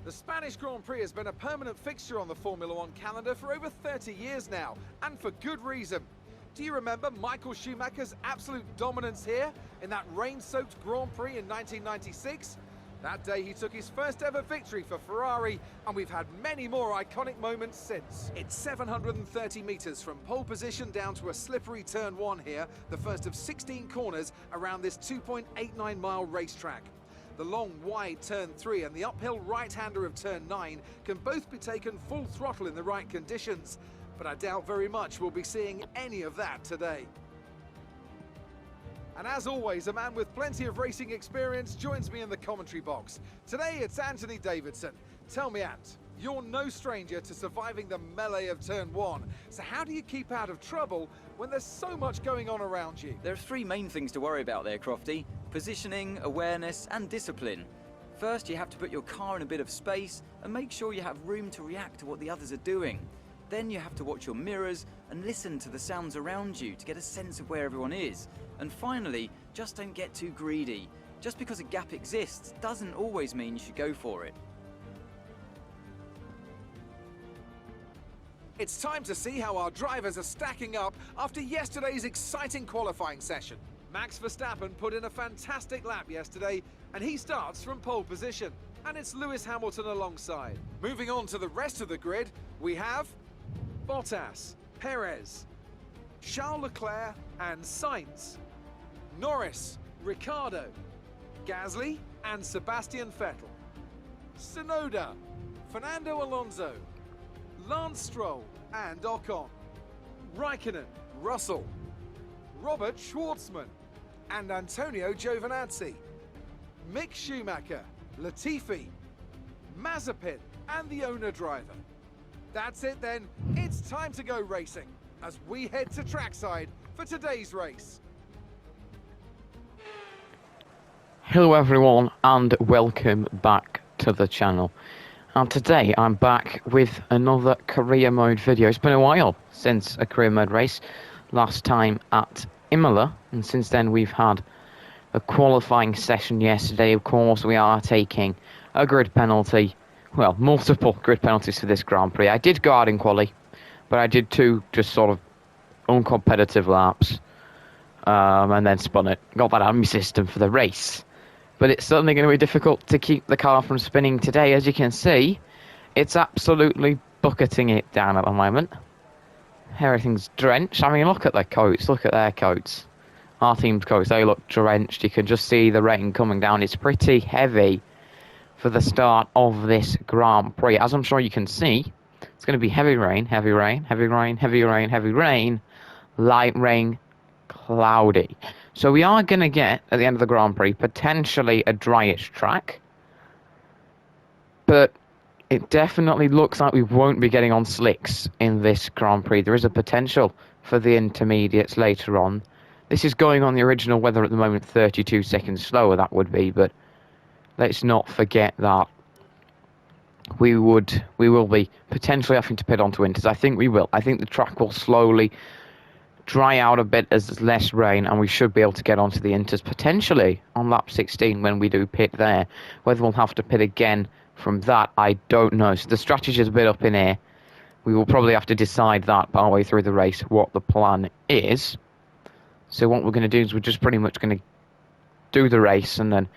The Spanish Grand Prix has been a permanent fixture on the Formula One calendar for over 30 years now, and for good reason. Do you remember Michael Schumacher's absolute dominance here in that rain-soaked Grand Prix in 1996? That day he took his first ever victory for Ferrari, and we've had many more iconic moments since. It's 730 metres from pole position down to a slippery turn 1 here, the first of 16 corners around this 2.89 mile racetrack. The long, wide turn 3 and the uphill right-hander of turn 9 can both be taken full throttle in the right conditions, but I doubt very much we'll be seeing any of that today. And as always, a man with plenty of racing experience joins me in the commentary box. Today it's Anthony Davidson. Tell me, Ant, you're no stranger to surviving the melee of turn 1. So how do you keep out of trouble when there's so much going on around you? There are three main things to worry about there, Crofty: positioning, awareness and discipline. First, you have to put your car in a bit of space and make sure you have room to react to what the others are doing. Then you have to watch your mirrors and listen to the sounds around you to get a sense of where everyone is. And finally, just don't get too greedy. Just because a gap exists doesn't always mean you should go for it. It's time to see how our drivers are stacking up after yesterday's exciting qualifying session. Max Verstappen put in a fantastic lap yesterday, and he starts from pole position. And it's Lewis Hamilton alongside. Moving on to the rest of the grid, we have Bottas, Perez, Charles Leclerc and Sainz, Norris, Ricciardo, Gasly and Sebastian Vettel, Tsunoda, Fernando Alonso, Lance Stroll and Ocon, Raikkonen, Russell, Robert Schwartzman and Antonio Giovinazzi, Mick Schumacher, Latifi, Mazepin and the owner driver. That's it then, it's time to go racing as we head to trackside for today's race. Hello everyone and welcome back to the channel. And today I'm back with another career mode video. It's been a while since a career mode race, last time at Imola, and since then we've had a qualifying session yesterday. Of course we are taking a grid penalty, well, multiple grid penalties for this Grand Prix. I did go out in quali, but I did two just sort of uncompetitive laps, and then spun it, got that out of my system for the race. But it's certainly going to be difficult to keep the car from spinning today. As you can see, it's absolutely bucketing it down at the moment. Everything's drenched. I mean, look at their coats. Look at their coats. Our team's coats, they look drenched. You can just see the rain coming down. It's pretty heavy for the start of this Grand Prix. As I'm sure you can see, it's going to be heavy rain, heavy rain, heavy rain, heavy rain, heavy rain, light rain, cloudy. So we are going to get, at the end of the Grand Prix, potentially a dryish track. But it definitely looks like we won't be getting on slicks in this Grand Prix. There is a potential for the intermediates later on. This is going on the original weather at the moment, 32 seconds slower that would be, but let's not forget that we will be potentially having to pit onto winters. I think we will. I think the track will slowly dry out a bit as there's less rain, and we should be able to get onto the inters potentially on lap 16 when we do pit there. Whether we'll have to pit again from that, I don't know. So the strategy is a bit up in air. We will probably have to decide that partway through the race what the plan is. So what we're going to do is we're just pretty much going to do the race, and then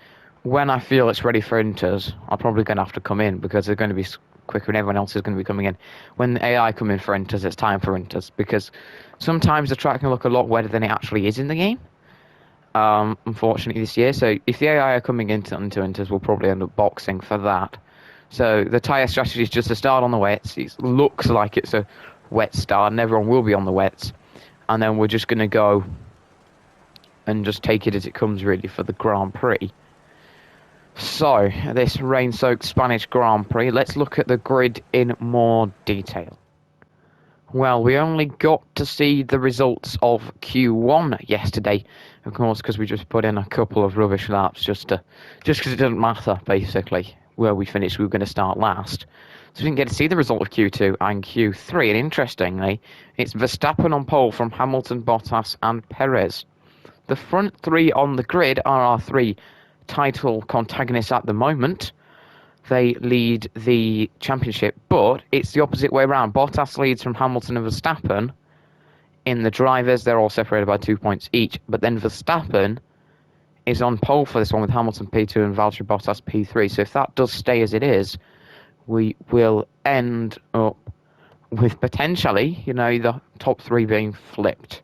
when I feel it's ready for inters, I'm probably going to have to come in because they're going to be quicker and everyone else is going to be coming in. When the AI come in for inters, it's time for inters, because sometimes the track can look a lot wetter than it actually is in the game, unfortunately this year. So if the AI are coming into inters, we'll probably end up boxing for that. So the tyre strategy is just to start on the wets. It looks like it's a wet start and everyone will be on the wets, and then we're just going to go and just take it as it comes really for the Grand Prix. So, this rain-soaked Spanish Grand Prix, let's look at the grid in more detail. Well, we only got to see the results of Q1 yesterday, of course, because we just put in a couple of rubbish laps just because it didn't matter, basically, where we finished. We were going to start last. So we didn't get to see the result of Q2 and Q3, and interestingly, it's Verstappen on pole from Hamilton, Bottas and Perez. The front three on the grid are our three title protagonists at the moment. they lead the championship, but it's the opposite way around. Bottas leads from Hamilton and Verstappen. In the drivers, they're all separated by 2 points each, but then Verstappen is on pole for this one with Hamilton P2 and Valtteri Bottas P3. So if that does stay as it is, we will end up with potentially, the top three being flipped.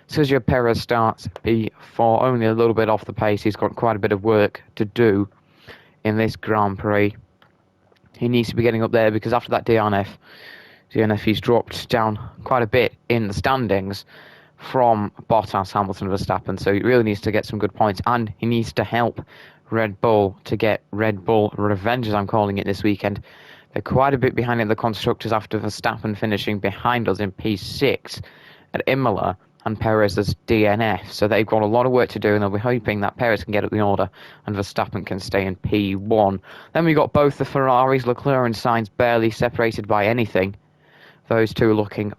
Sergio Perez starts P4, only a little bit off the pace. He's got quite a bit of work to do in this Grand Prix. He needs to be getting up there because after that DNF, he's dropped down quite a bit in the standings from Bottas, Hamilton, Verstappen. So he really needs to get some good points, and he needs to help Red Bull to get Red Bull revenge, as I'm calling it, this weekend. They're quite a bit behind in the constructors after Verstappen finishing behind us in P6 at Imola and Perez as DNF. So they've got a lot of work to do, and they'll be hoping that Perez can get up the order and Verstappen can stay in P1. Then we got both the Ferraris, Leclerc and Sainz, barely separated by anything. Those two looking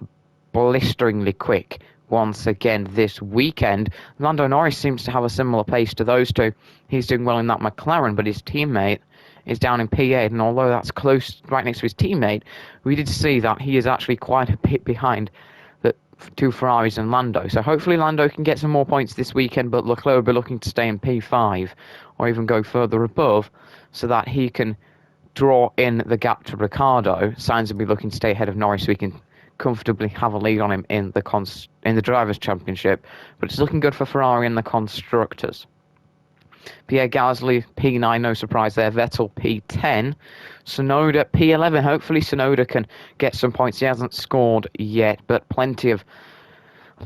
blisteringly quick once again this weekend. Lando Norris seems to have a similar pace to those two. He's doing well in that McLaren, but his teammate is down in P8, and although that's close, right next to his teammate, we did see that he is actually quite a bit behind the two Ferraris and Lando. So hopefully Lando can get some more points this weekend, but Leclerc will be looking to stay in P5 or even go further above so that he can draw in the gap to Ricciardo. Sainz will be looking to stay ahead of Norris so he can comfortably have a lead on him in the Drivers' Championship. But it's looking good for Ferrari in the Constructors. Pierre Gasly, P9, no surprise there. Vettel, P10. Tsunoda, P11. Hopefully Tsunoda can get some points. He hasn't scored yet, but plenty of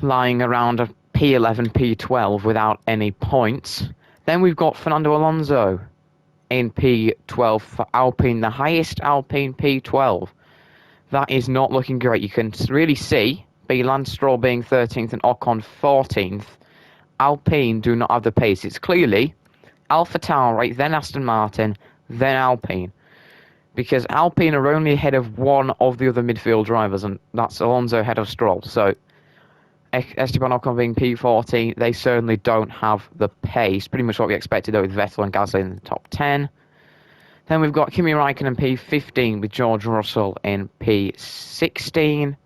lying around a P11, P12 without any points. Then we've got Fernando Alonso in P12 for Alpine, the highest Alpine P12. That is not looking great. You can really see Lance Stroll being 13th and Ocon 14th. Alpine do not have the pace. It's clearly AlphaTauri, then Aston Martin, then Alpine. Because Alpine are only ahead of one of the other midfield drivers, and that's Alonso ahead of Stroll. So Esteban Ocon being P14, they certainly don't have the pace. Pretty much what we expected, though, with Vettel and Gasly in the top 10. Then we've got Kimi Raikkonen P15 with George Russell in P16.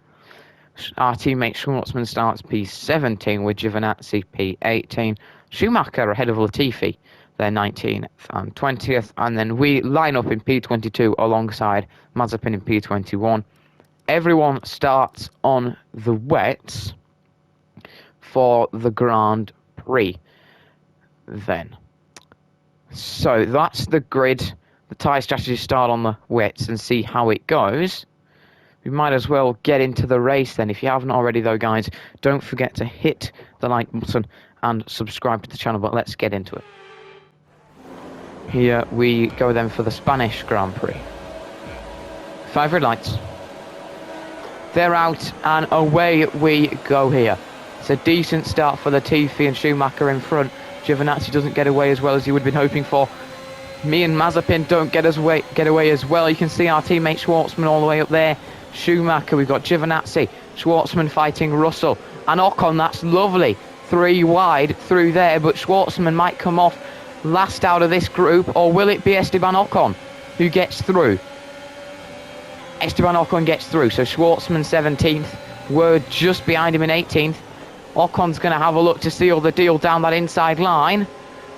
Our teammate Schwartzman starts P17 with Giovinazzi P18. Schumacher ahead of Latifi, they're 19th and 20th. And then we line up in P22 alongside Mazepin in P21. Everyone starts on the wets for the Grand Prix then. So that's the grid. The tyre strategy start on the wets and see how it goes. We might as well get into the race then. If you haven't already though, guys, don't forget to hit the like button and subscribe to the channel, but let's get into it. Here we go then for the Spanish Grand Prix. 5 red lights. They're out and away we go here. It's a decent start for Latifi and Schumacher in front. Giovinazzi doesn't get away as well as he would have been hoping for. Me and Mazepin don't get away as well. You can see our teammate Schwartzman all the way up there. Schumacher, we've got Giovinazzi, Schwartzman fighting Russell, and Ocon, that's lovely. 3 wide through there, but Schwartzman might come off last out of this group, or will it be Esteban Ocon who gets through? Esteban Ocon gets through, so Schwartzman 17th, we're just behind him in 18th. Ocon's going to have a look to seal the deal down that inside line.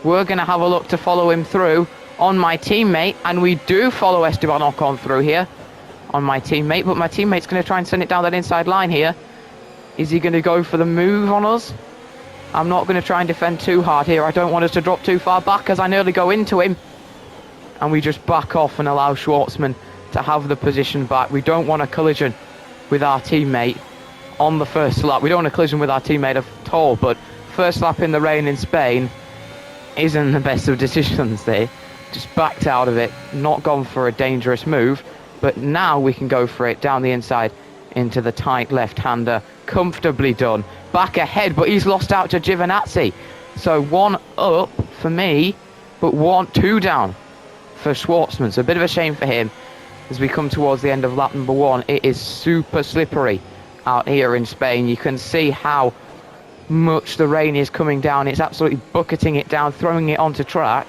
We're going to have a look to follow him through on my teammate, and we do follow Esteban Ocon through here on my teammate, but my teammate's going to try and send it down that inside line here. Is he going to go for the move on us? I'm not going to try and defend too hard here. I don't want us to drop too far back as I nearly go into him. And we just back off and allow Schwartzman to have the position back. We don't want a collision with our teammate on the first lap. We don't want a collision with our teammate at all, but first lap in the rain in Spain isn't the best of decisions there. Just backed out of it, not gone for a dangerous move, but now we can go for it down the inside into the tight left-hander. Comfortably done. Back ahead, but he's lost out to Giovinazzi. So 1 up for me, but 2 down for Schwartzman. So a bit of a shame for him as we come towards the end of lap number 1. It is super slippery out here in Spain. You can see how much the rain is coming down. It's absolutely bucketing it down, throwing it onto track.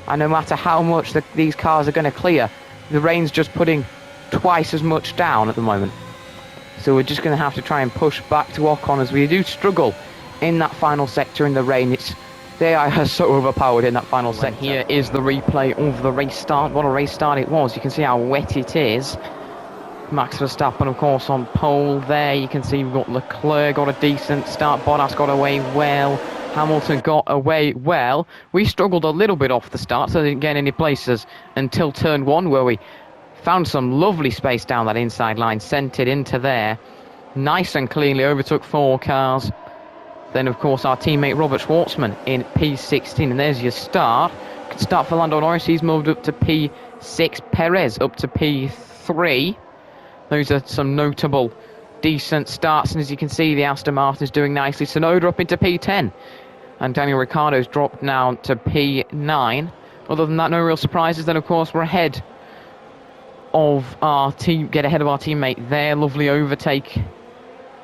And no matter how much these cars are going to clear, the rain's just putting twice as much down at the moment. So we're just going to have to try and push back to Ocon as we do struggle in that final sector in the rain. The AI is so overpowered in that final sector. Here is the replay of the race start. What a race start it was. You can see how wet it is. Max Verstappen, of course, on pole there. You can see we've got Leclerc got a decent start. Bottas got away well. Hamilton got away well. We struggled a little bit off the start, so didn't get any places until turn 1, where we found some lovely space down that inside line, sent it into there. Nice and cleanly overtook 4 cars. Then, of course, our teammate Robert Schwartzman in P16. And there's your start. Good start for Lando Norris. He's moved up to P6. Perez up to P3. Those are some notable, decent starts. And as you can see, the Aston Martin is doing nicely. Tsunoda up into P10. And Daniel Ricciardo's dropped now to P9. Other than that, no real surprises. Then, of course, we're ahead of our team. Get ahead of our teammate there. Lovely overtake.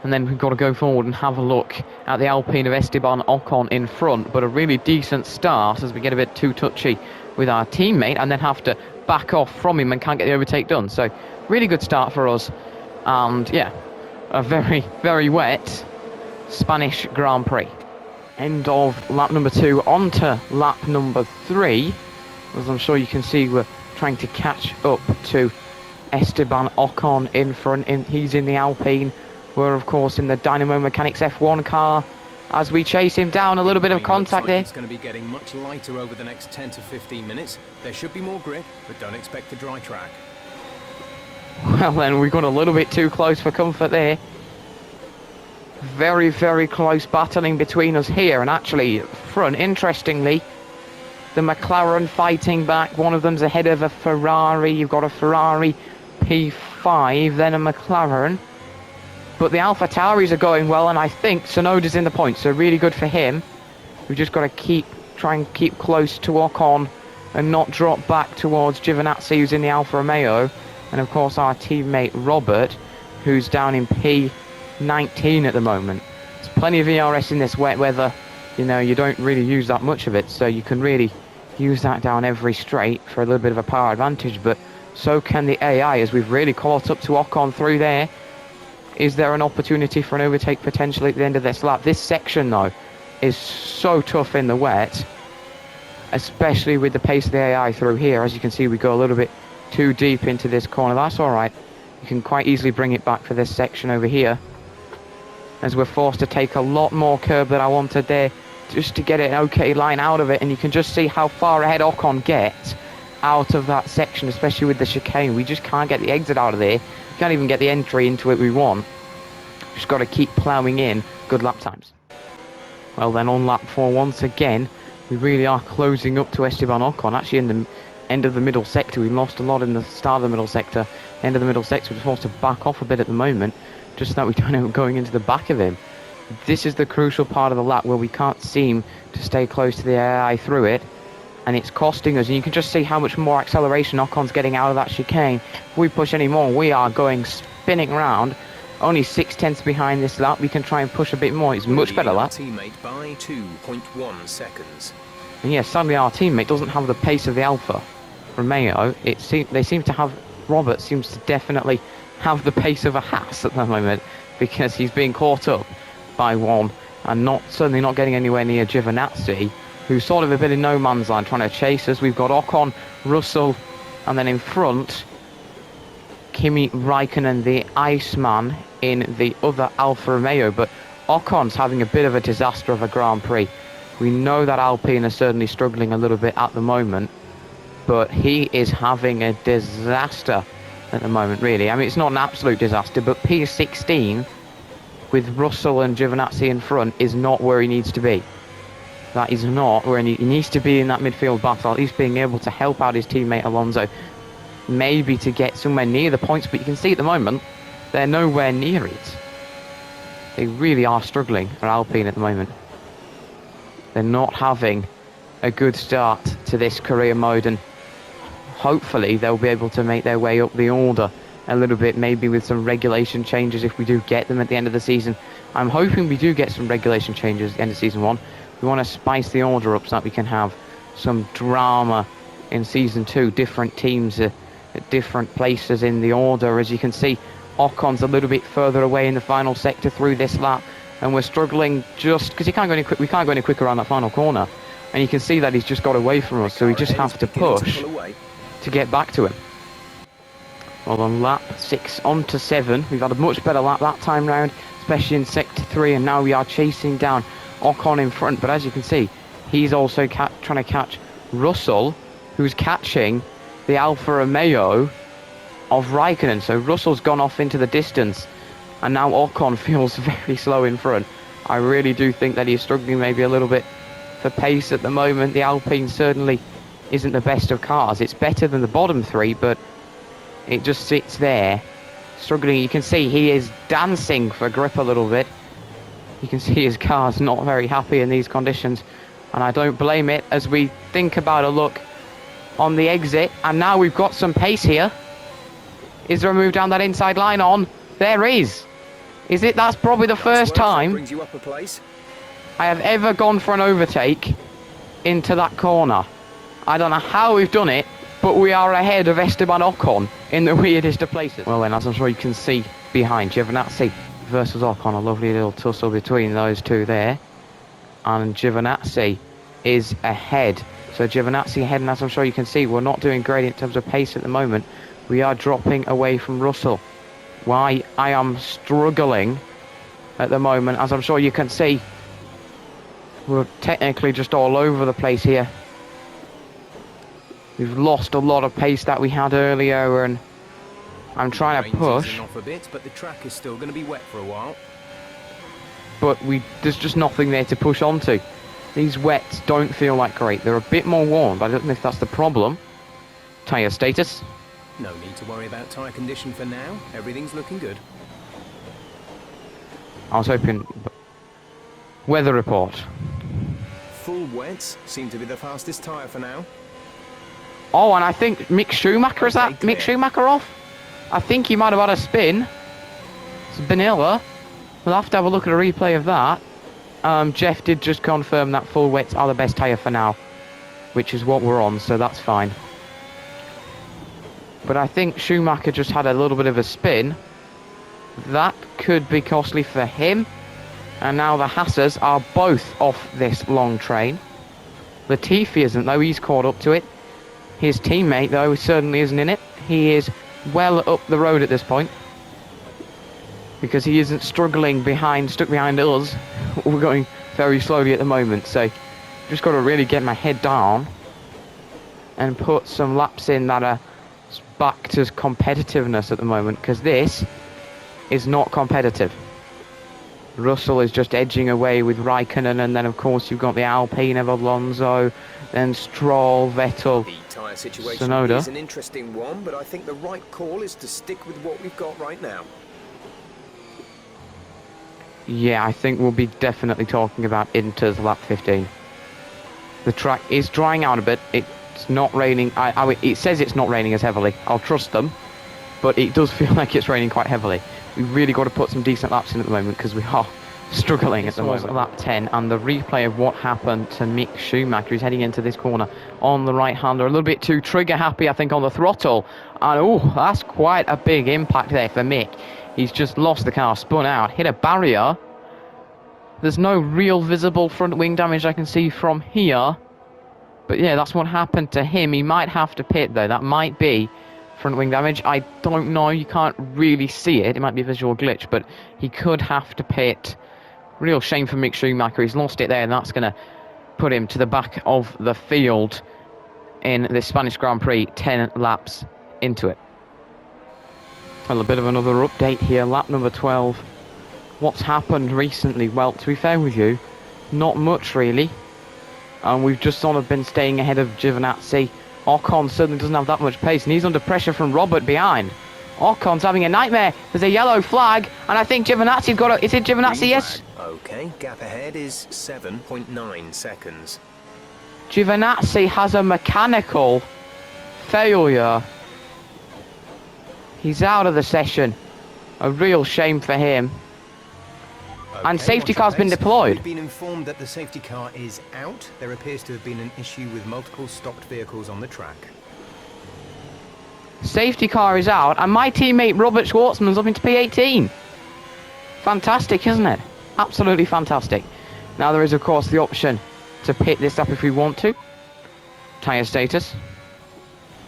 And then we've got to go forward and have a look at the Alpine of Esteban Ocon in front. But a really decent start as we get a bit too touchy with our teammate and then have to back off from him and can't get the overtake done. So really good start for us. And yeah, a very, very wet Spanish Grand Prix. End of lap number 2, on to lap number 3. As I'm sure you can see, we're trying to catch up to Esteban Ocon in front. He's in the Alpine. We're, of course, in the Dynamo Mechanics F1 car as we chase him down. A little bit of contact there. It's going to be getting much lighter over the next 10 to 15 minutes. There should be more grip, but don't expect a dry track. Well, then, we got a little bit too close for comfort there. Very, very close battling between us here. And actually, front, interestingly, the McLaren fighting back. One of them's ahead of a Ferrari. You've got a Ferrari P5, then a McLaren. But the AlphaTauris are going well, and I think Tsunoda's in the points, so really good for him. We've just got to try and keep close to Ocon and not drop back towards Giovinazzi, who's in the Alfa Romeo. And of course our teammate Robert, who's down in P19 at the moment. There's plenty of ERS in this wet weather. You know, you don't really use that much of it, so you can really use that down every straight for a little bit of a power advantage. But so can the AI, as we've really caught up to Ocon through there. Is there an opportunity for an overtake potentially at the end of this lap? This section, though, is so tough in the wet, especially with the pace of the AI through here. As you can see, we go a little bit too deep into this corner. That's all right. You can quite easily bring it back for this section over here, as we're forced to take a lot more curb than I wanted there just to get an okay line out of it. And you can just see how far ahead Ocon gets out of that section, especially with the chicane. We just can't get the exit out of there. Can't even get the entry into it we want. Just got to keep ploughing in good lap times. Well then, on lap 4 once again, we really are closing up to Esteban Ocon. Actually, in the end of the middle sector, we lost a lot in the start of the middle sector. End of the middle sector, we're forced to back off a bit at the moment, just so that we don't end up going into the back of him. This is the crucial part of the lap where we can't seem to stay close to the AI through it. And it's costing us, and you can just see how much more acceleration Ocon's getting out of that chicane. If we push any more, we are going spinning round. Only 6/10 behind this lap. We can try and push a bit more. It's a much better lap. Teammate by 2.1 seconds. And yeah, sadly our teammate doesn't have the pace of the Alfa Romeo. They seem to have, Robert seems to definitely have the pace of a Haas at the moment, because he's being caught up by one and certainly not getting anywhere near Giovinazzi, who's sort of a bit in no man's land trying to chase us. We've got Ocon, Russell, and then in front, Kimi Raikkonen, the Iceman, in the other Alfa Romeo. But Ocon's having a bit of a disaster of a Grand Prix. We know that Alpine are certainly struggling a little bit at the moment, but he is having a disaster at the moment, really. I mean, it's not an absolute disaster, but P16 with Russell and Giovinazzi in front is not where he needs to be. That is not where he needs to be in that midfield battle, at least being able to help out his teammate Alonso, maybe to get somewhere near the points. But you can see at the moment, they're nowhere near it. They really are struggling for Alpine at the moment. They're not having a good start to this career mode, and hopefully they'll be able to make their way up the order a little bit, maybe with some regulation changes if we do get them at the end of the season. I'm hoping we do get some regulation changes at the end of season 1. We want to spice the order up so that we can have some drama in season 2, different teams in at different places in the order. As you can see, Ocon's a little bit further away in the final sector through this lap, and we're struggling just because we can't go any quicker around that final corner. And you can see that he's just got away from us, so we just have to push to get back to him. Well, on lap 6 on to 7, we've had a much better lap that time round, especially in sector 3, and now we are chasing down Ocon in front. But as you can see, he's also trying to catch Russell, who's catching the Alfa Romeo of Raikkonen. So Russell's gone off into the distance, and now Ocon feels very slow in front. I really do think that he's struggling maybe a little bit for pace at the moment. The Alpine certainly isn't the best of cars. It's better than the bottom 3, but it just sits there struggling. You can see he is dancing for grip a little bit. You can see his car's not very happy in these conditions, and I don't blame it as we think about a look on the exit. And now we've got some pace here. Is there a move down that inside line on? There is. Is it? That's probably the first time brings you up a place. I have ever gone for an overtake into that corner. I don't know how we've done it, but we are ahead of Esteban Ocon in the weirdest of places. Well then, as I'm sure you can see behind, Giovinazzi versus Ocon, a lovely little tussle between those two there. And Giovinazzi is ahead. So Giovinazzi ahead, and as I'm sure you can see, we're not doing great in terms of pace at the moment. We are dropping away from Russell. Why I am struggling at the moment, as I'm sure you can see, we're technically just all over the place here. We've lost a lot of pace that we had earlier, and I'm trying to push. Off a bit, but the track is still going to be wet for a while. But there's just nothing there to push onto. These wets don't feel like great. They're a bit more warm, but I don't know if that's the problem. Tyre status. No need to worry about tyre condition for now. Everything's looking good. I was hoping... Weather report. Full wets seem to be the fastest tyre for now. Oh, and I think Mick Schumacher, is that Mick Schumacher off? I think he might have had a spin. It's vanilla. We'll have to have a look at a replay of that. Jeff did just confirm that full wets are the best tyre for now, which is what we're on, so that's fine. But I think Schumacher just had a little bit of a spin. That could be costly for him. And now the Haasers are both off this long train. Latifi isn't, though. He's caught up to it. His teammate, though, certainly isn't in it. He is well up the road at this point, because he isn't stuck behind us. We're going very slowly at the moment, so just got to really get my head down and put some laps in that are back to competitiveness at the moment, because this is not competitive. Russell is just edging away with Raikkonen, and then of course you've got the Alpine of Alonso, then Stroll, Vettel, The tyre situation Tsunoda. is an interesting one, but I think the right call is to stick with what we've got right now. Yeah, I think we'll be definitely talking about Inter's lap 15. The track is drying out a bit. It's not raining. It says it's not raining as heavily. I'll trust them, but it does feel like it's raining quite heavily. We've really got to put some decent laps in at the moment, because we are struggling at the moment. Lap 10, and the replay of what happened to Mick Schumacher. He's heading into this corner on the right-hander, a little bit too trigger happy, I think, on the throttle. And oh, that's quite a big impact there for Mick. He's just lost the car, spun out, hit a barrier. There's no real visible front wing damage I can see from here. But yeah, that's what happened to him. He might have to pit, though. That might be front wing damage. I don't know. You can't really see it. It might be a visual glitch, but he could have to pit. Real shame for Mick Schumacher. He's lost it there, and that's going to put him to the back of the field in the Spanish Grand Prix, 10 laps into it. Well, a bit of another update here. Lap number 12. What's happened recently? Well, to be fair with you, not much really. And we've just sort of been staying ahead of Giovinazzi. Ocon certainly doesn't have that much pace, and he's under pressure from Robert behind. Ocon's having a nightmare. There's a yellow flag, and I think Giovinazzi's got a... Is it Giovinazzi? Yes. Okay, gap ahead is 7.9 seconds. Giovinazzi has a mechanical failure. He's out of the session. A real shame for him. And safety car's been deployed. We've been informed that the safety car is out. There appears to have been an issue with multiple stopped vehicles on the track. Safety car is out, and my teammate Robert Schwartzman's up into P18. Fantastic, isn't it? Absolutely fantastic. Now there is, of course, the option to pit this up if we want to. Tyre status.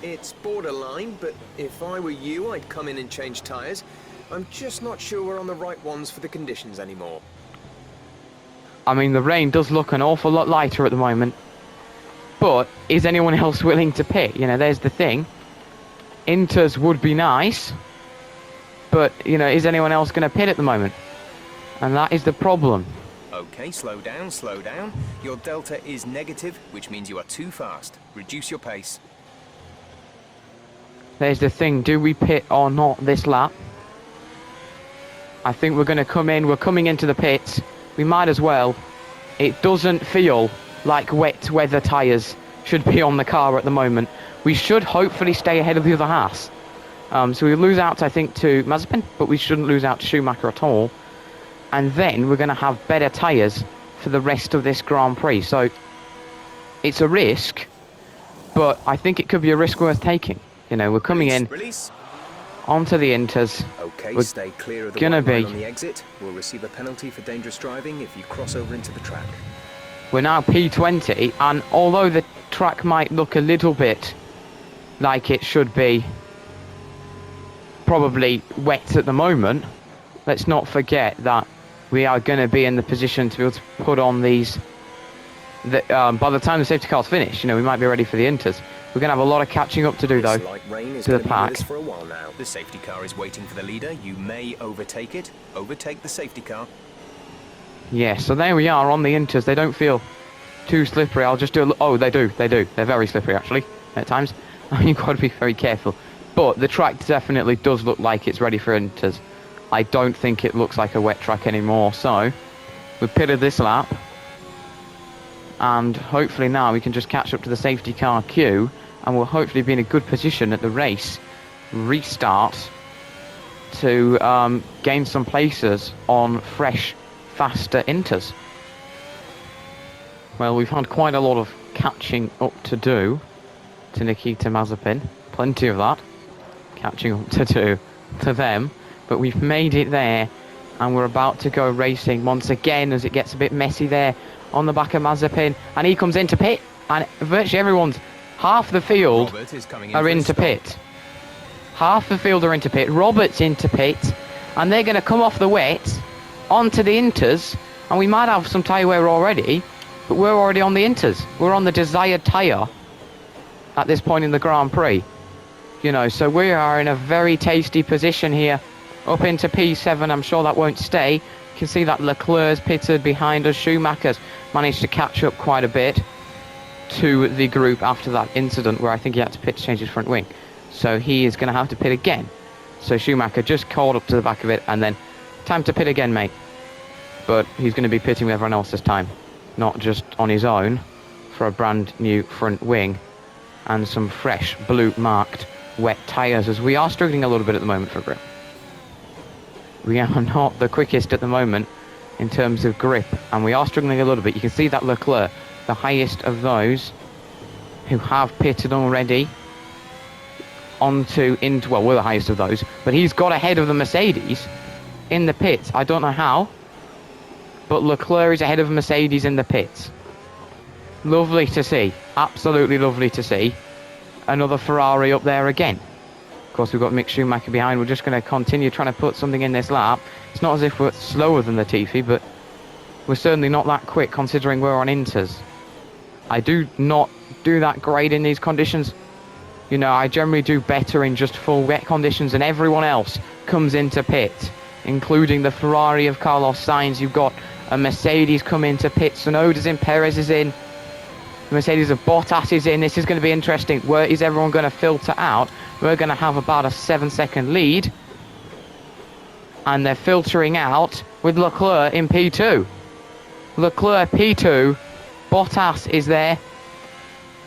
It's borderline, but if I were you, I'd come in and change tyres. I'm just not sure we're on the right ones for the conditions anymore. I mean, the rain does look an awful lot lighter at the moment. But is anyone else willing to pit? You know, there's the thing. Inters would be nice. But, you know, is anyone else going to pit at the moment? And that is the problem. Okay, slow down, slow down. Your delta is negative, which means you are too fast. Reduce your pace. There's the thing. Do we pit or not this lap? I think we're going to come in. We're coming into the pits. We might as well. It doesn't feel like wet weather tyres should be on the car at the moment. We should hopefully stay ahead of the other Haas. So we lose out, I think, to Mazepin, but we shouldn't lose out to Schumacher at all. And then we're going to have better tyres for the rest of this Grand Prix. So it's a risk, but I think it could be a risk worth taking. You know, we're coming in onto the Inters. Okay, We're stay clear of the gonna white line be- on the exit. We'll receive a penalty for dangerous driving if you cross over into the track. We're now P20, and although the track might look a little bit like it should be probably wet at the moment, let's not forget that we are going to be in the position to be able to put on these. By the time the safety car's finished, you know, we might be ready for the Inters. We're going to have a lot of catching up to do, though, This light rain is to the going to be with pack. us for a while now. The safety car is waiting for the leader. You may overtake it. Overtake the safety car. Yeah, so there we are on the Inters. They don't feel too slippery. I'll just do a oh, they do. They're very slippery, actually, at times. You've got to be very careful. But the track definitely does look like it's ready for Inters. I don't think it looks like a wet track anymore. So we've pitted this lap. And hopefully now we can just catch up to the safety car queue. And we'll hopefully be in a good position at the race restart to gain some places on fresh, faster Inters. Well, we've had quite a lot of catching up to do to Nikita Mazepin. Plenty of that. Catching up to do to them. But we've made it there. And we're about to go racing once again as it gets a bit messy there on the back of Mazepin. And he comes into pit. And virtually everyone's... Half the field Robert is coming in are for a into stop. pit. Half the field are into pit. Robert's into pit. And they're going to come off the wet onto the Inters. And we might have some tyre wear already. But we're already on the Inters. We're on the desired tyre at this point in the Grand Prix. You know, so we are in a very tasty position here. Up into P7. I'm sure that won't stay. You can see that Leclerc's pitted behind us. Schumacher's managed to catch up quite a bit to the group after that incident where I think he had to pit to change his front wing. So he is going to have to pit again. So Schumacher just caught up to the back of it and then time to pit again, mate. But he's going to be pitting with everyone else this time, not just on his own, for a brand new front wing and some fresh blue marked wet tyres, as we are struggling a little bit at the moment for grip. We are not the quickest at the moment in terms of grip, and we are struggling a little bit. You can see that Leclerc, the highest of those who have pitted already, well, we're the highest of those, but he's got ahead of the Mercedes in the pits. I don't know how, but Leclerc is ahead of Mercedes in the pits. Lovely to see, absolutely lovely to see. Another Ferrari up there again. Of course, we've got Mick Schumacher behind. We're just going to continue trying to put something in this lap. It's not as if we're slower than Latifi, but we're certainly not that quick considering we're on Inters. I do not do that great in these conditions. You know, I generally do better in just full wet conditions, and everyone else comes into pit, including the Ferrari of Carlos Sainz. You've got a Mercedes come into pit. Tsunoda's in, Perez is in. The Mercedes of Bottas is in. This is going to be interesting. Where is everyone going to filter out? We're going to have about a 7-second lead. And they're filtering out with Leclerc in P2. Leclerc P2. Bottas is there.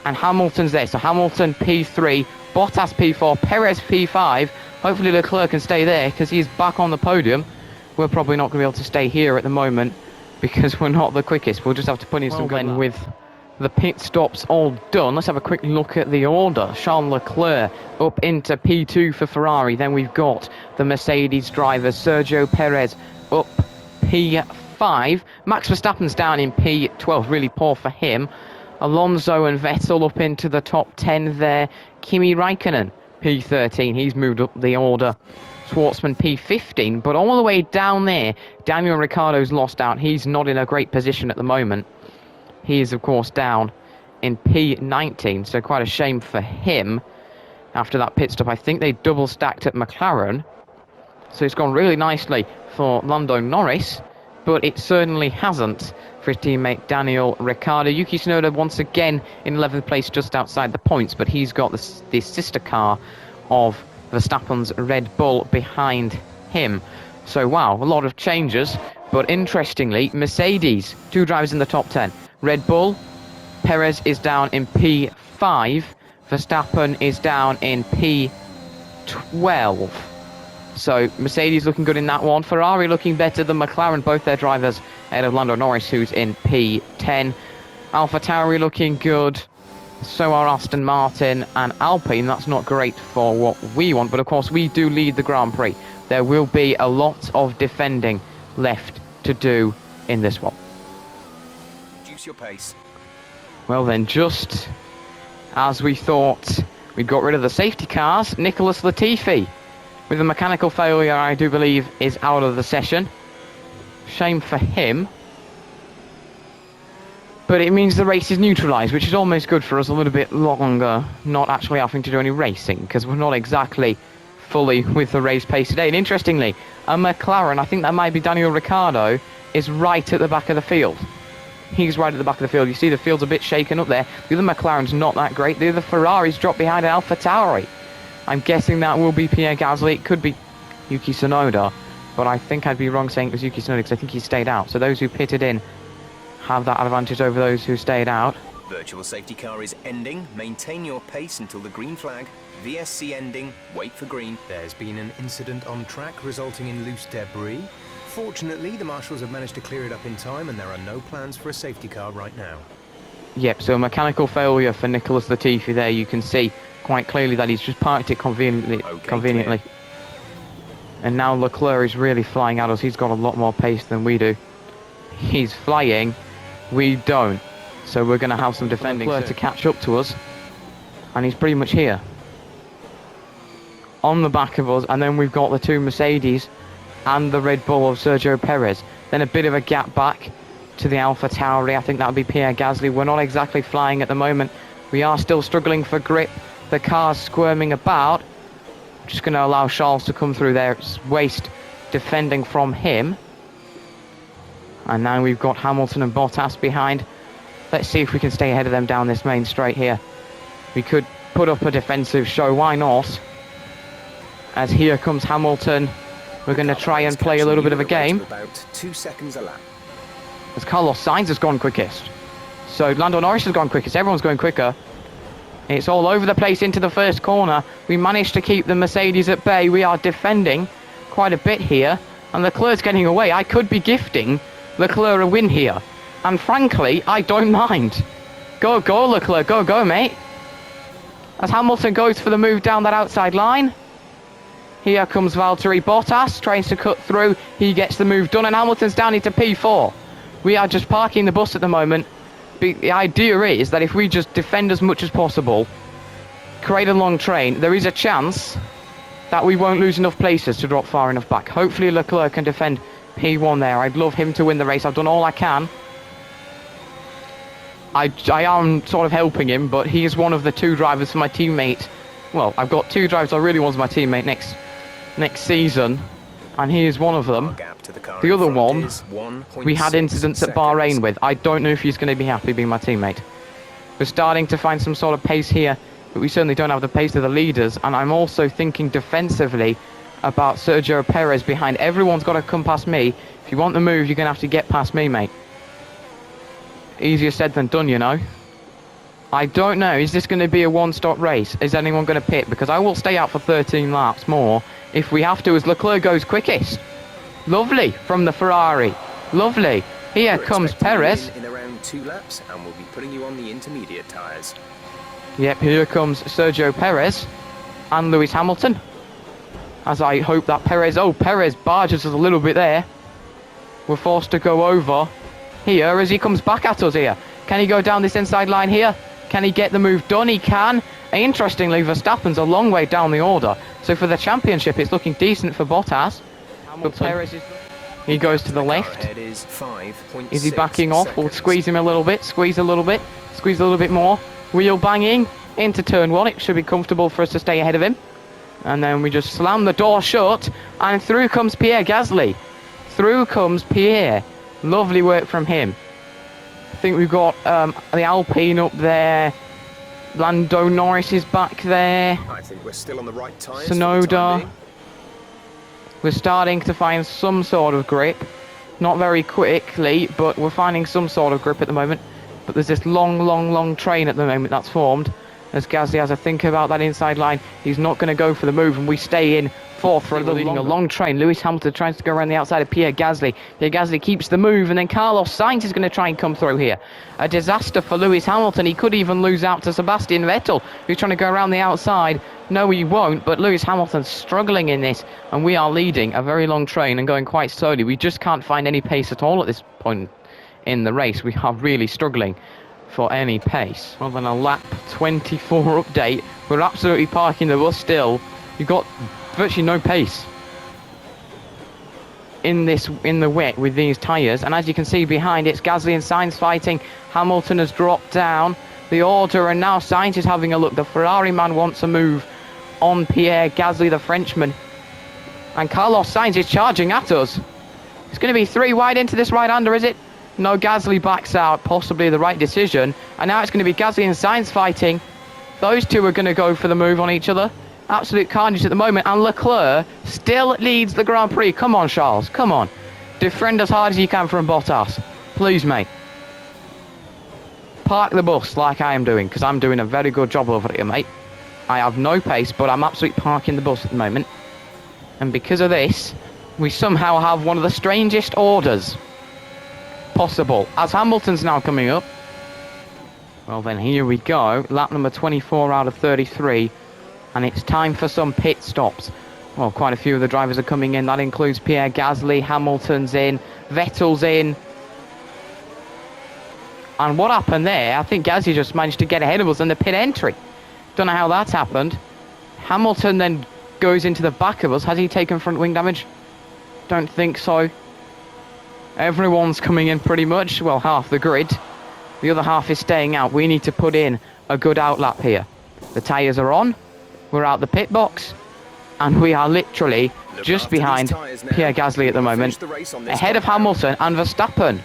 And Hamilton's there. So Hamilton P3. Bottas P4. Perez P5. Hopefully Leclerc can stay there because he's back on the podium. We're probably not going to be able to stay here at the moment because we're not the quickest. We'll just have to put in some Glenn with the pit stops all done. Let's have a quick look at the order. Charles Leclerc up into P2 for Ferrari. Then we've got the Mercedes drivers. Sergio Perez up P5. Max Verstappen's down in P12. Really poor for him. Alonso and Vettel up into the top 10 there. Kimi Raikkonen, P13. He's moved up the order. Schwartzman P15. But all the way down there, Daniel Ricciardo's lost out. He's not in a great position at the moment. He is, of course, down in P19. So quite a shame for him after that pit stop. I think they double stacked at McLaren. So it's gone really nicely for Lando Norris. But it certainly hasn't for his teammate Daniel Ricciardo. Yuki Tsunoda once again in 11th place, just outside the points, but he's got the sister car of Verstappen's Red Bull behind him. So wow, a lot of changes, but interestingly, Mercedes, 2 drivers in the top 10. Red Bull, Perez is down in P5, Verstappen is down in P12. So Mercedes looking good in that one. Ferrari looking better than McLaren, both their drivers ahead of Lando Norris, who's in P10. AlphaTauri looking good. So are Aston Martin and Alpine. That's not great for what we want, but of course we do lead the Grand Prix. There will be a lot of defending left to do in this one. Reduce your pace. Well then, just as we thought we got rid of the safety cars, Nicholas Latifi, with a mechanical failure, I do believe, is out of the session. Shame for him. But it means the race is neutralised, which is almost good for us a little bit longer, not actually having to do any racing, because we're not exactly fully with the race pace today. And interestingly, a McLaren, I think that might be Daniel Ricciardo, is right at the back of the field. He's right at the back of the field. You see the field's a bit shaken up there. The other McLaren's not that great. The other Ferrari's dropped behind an AlphaTauri. I'm guessing that will be Pierre Gasly. It could be Yuki Tsunoda, but I think I'd be wrong saying it was Yuki Tsunoda because I think he stayed out. So those who pitted in have that advantage over those who stayed out. Virtual safety car is ending. Maintain your pace until the green flag. VSC ending. Wait for green. There's been an incident on track resulting in loose debris. Fortunately, the marshals have managed to clear it up in time and there are no plans for a safety car right now. Yep, so mechanical failure for Nicholas Latifi there. You can see quite clearly that he's just parked it conveniently. And now Leclerc is really flying at us. He's got a lot more pace than we do. He's flying, we don't. So we're going to have some defending Leclerc to catch up to us. And he's pretty much here. On the back of us, and then we've got the 2 Mercedes and the Red Bull of Sergio Perez. Then a bit of a gap back to the AlphaTauri. I think that would be Pierre Gasly. We're not exactly flying at the moment. We are still struggling for grip. The car's squirming about. Just going to allow Charles to come through there. It's waste defending from him. And now we've got Hamilton and Bottas behind. Let's see if we can stay ahead of them down this main straight here. We could put up a defensive show. Why not? As here comes Hamilton. We're going to try and play a little bit of a game. About 2 seconds a lap. As Carlos Sainz has gone quickest. So Lando Norris has gone quickest. Everyone's going quicker. It's all over the place into the first corner. We managed to keep the Mercedes at bay. We are defending quite a bit here. And Leclerc's getting away. I could be gifting Leclerc a win here. And frankly, I don't mind. Go, go, Leclerc. Go, go, mate. As Hamilton goes for the move down that outside line. Here comes Valtteri Bottas. Tries to cut through. He gets the move done. And Hamilton's down into P4. We are just parking the bus at the moment. The idea is that if we just defend as much as possible, create a long train, there is a chance that we won't lose enough places to drop far enough back. Hopefully Leclerc can defend P1 there. I'd love him to win the race. I've done all I can. I am sort of helping him, but he is one of the 2 drivers for my teammate. Well, I've got 2 drivers I really want as my teammate next season, and he is one of them. The other one, we had incidents at Bahrain with. I don't know if he's going to be happy being my teammate. We're starting to find some sort of pace here, but we certainly don't have the pace of the leaders. And I'm also thinking defensively about Sergio Perez behind. Everyone's got to come past me. If you want the move, you're going to have to get past me, mate. Easier said than done, you know. I don't know. Is this going to be a one-stop race? Is anyone going to pit? Because I will stay out for 13 laps more if we have to, as Leclerc goes quickest. Lovely from the Ferrari. Lovely. Here comes Perez. 2 laps, and we'll be putting you on the intermediate tyres. Yep, here comes Sergio Perez and Lewis Hamilton. As I hope that Perez barges us a little bit there. We're forced to go over here as he comes back at us here. Can he go down this inside line here? Can he get the move done? He can. Interestingly, Verstappen's a long way down the order. So for the championship, it's looking decent for Bottas. He goes to the left. Is 5.6 Is he backing off? We'll seconds. squeeze him a little bit. Squeeze a little bit more. Wheel banging into turn 1. It should be comfortable for us to stay ahead of him. And then we just slam the door shut. And through comes Pierre Gasly. Through comes Pierre. Lovely work from him. I think we've got the Alpine up there. Lando Norris is back there. I think we're still on the right tyres. Sonoda. We're starting to find some sort of grip. Not very quickly, but we're finding some sort of grip at the moment. But there's this long train at the moment that's formed. As Gasly has a think about that inside line, he's not going to go for the move, and we stay in fourth for a long train. Lewis Hamilton tries to go around the outside of Pierre Gasly. Pierre Gasly keeps the move, and then Carlos Sainz is going to try and come through here. A disaster for Lewis Hamilton. He could even lose out to Sebastian Vettel, who's trying to go around the outside. No, he won't, but Lewis Hamilton's struggling in this, and we are leading a very long train and going quite slowly. We just can't find any pace at all at this point in the race. We are really struggling for any pace. Well, then a lap 24 update. We're absolutely parking the bus still. You've got virtually no pace in the wet with these tyres, and as you can see behind, it's Gasly and Sainz fighting. Hamilton has dropped down the order, and now Sainz is having a look. The Ferrari man wants a move on Pierre Gasly, the Frenchman, and Carlos Sainz is charging at us. It's going to be 3 wide into this right-hander, is it? No, Gasly backs out, possibly the right decision, and now it's going to be Gasly and Sainz fighting. Those two are going to go for the move on each other. Absolute carnage at the moment, and Leclerc still leads the Grand Prix. Come on, Charles, come on. Defend as hard as you can from Bottas. Please, mate. Park the bus like I am doing, because I'm doing a very good job over here, mate. I have no pace, but I'm absolutely parking the bus at the moment. And because of this, we somehow have one of the strangest orders possible, as Hamilton's now coming up. Well then, here we go, lap number 24 out of 33, and it's time for some pit stops. Well, quite a few of the drivers are coming in. That includes Pierre Gasly, Hamilton's in, Vettel's in. And what happened there? I think Gasly just managed to get ahead of us in the pit entry. Don't know how that's happened. Hamilton then goes into the back of us. Has he taken front wing damage? Don't think so. Everyone's coming in pretty much. Well, half the grid. The other half is staying out. We need to put in a good outlap here. The tyres are on. We're out the pit box. And we are literally just behind Pierre Gasly at the moment. Ahead of Hamilton and Verstappen.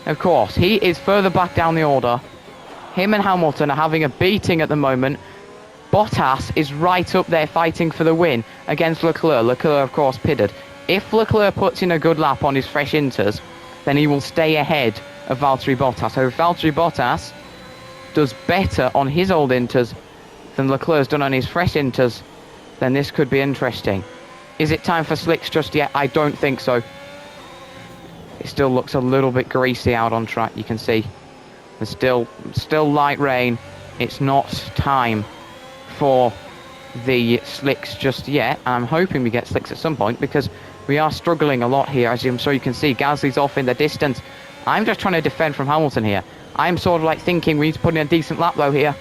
Of course, he is further back down the order. Him and Hamilton are having a beating at the moment. Bottas is right up there fighting for the win against Leclerc. Leclerc, of course, pitted. If Leclerc puts in a good lap on his fresh inters, then he will stay ahead of Valtteri Bottas. So if Valtteri Bottas does better on his old inters than Leclerc's done on his fresh inters, then this could be interesting. Is it time for slicks just yet? I don't think so. It still looks a little bit greasy out on track, you can see. There's still light rain. It's not time for the slicks just yet. I'm hoping we get slicks at some point, because we are struggling a lot here, as I'm sure you can see. Gasly's off in the distance. I'm just trying to defend from Hamilton here. I'm sort of like thinking we need to put in a decent lap though here,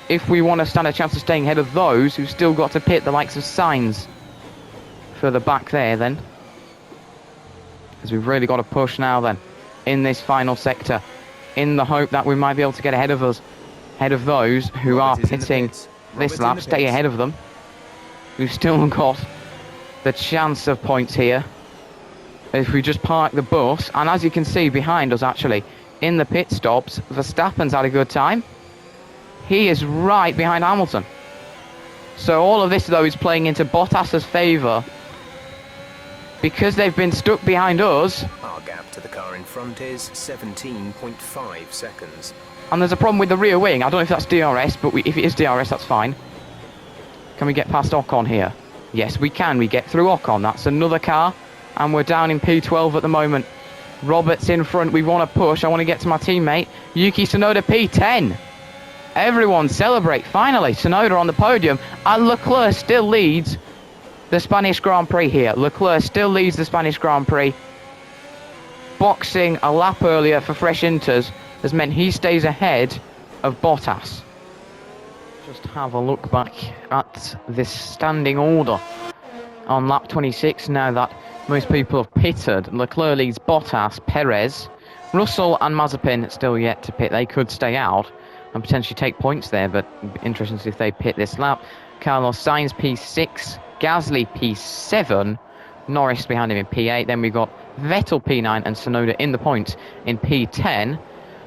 if we want to stand a chance of staying ahead of those who've still got to pit, the likes of Sainz further back there then. Because we've really got to push now then in this final sector, in the hope that we might be able to get ahead of us, ahead of those who are pitting this lap, stay ahead of them. We've still got the chance of points here if we just park the bus. And as you can see behind us, actually, in the pit stops, Verstappen's had a good time. He is right behind Hamilton. So all of this, though, is playing into Bottas's favour, because they've been stuck behind us. Our gap to the car in front is 17.5 seconds. And there's a problem with the rear wing. I don't know if that's DRS, but if it is DRS, that's fine. Can we get past Ocon here? Yes, we can. We get through Ocon. That's another car. And we're down in P12 at the moment. Roberts in front. We want to push. I want to get to my teammate. Yuki Tsunoda P10. Everyone celebrate. Finally, Tsunoda on the podium. And Leclerc still leads the Spanish Grand Prix here. Leclerc still leads the Spanish Grand Prix. Boxing a lap earlier for fresh inters has meant he stays ahead of Bottas. Just have a look back at this standing order on lap 26 now that most people have pitted. Leclerc leads Bottas, Perez, Russell and Mazepin still yet to pit. They could stay out and potentially take points there, but interesting to see if they pit this lap. Carlos Sainz P6, Gasly P7, Norris behind him in P8. Then we've got Vettel P9 and Tsunoda in the points in P10.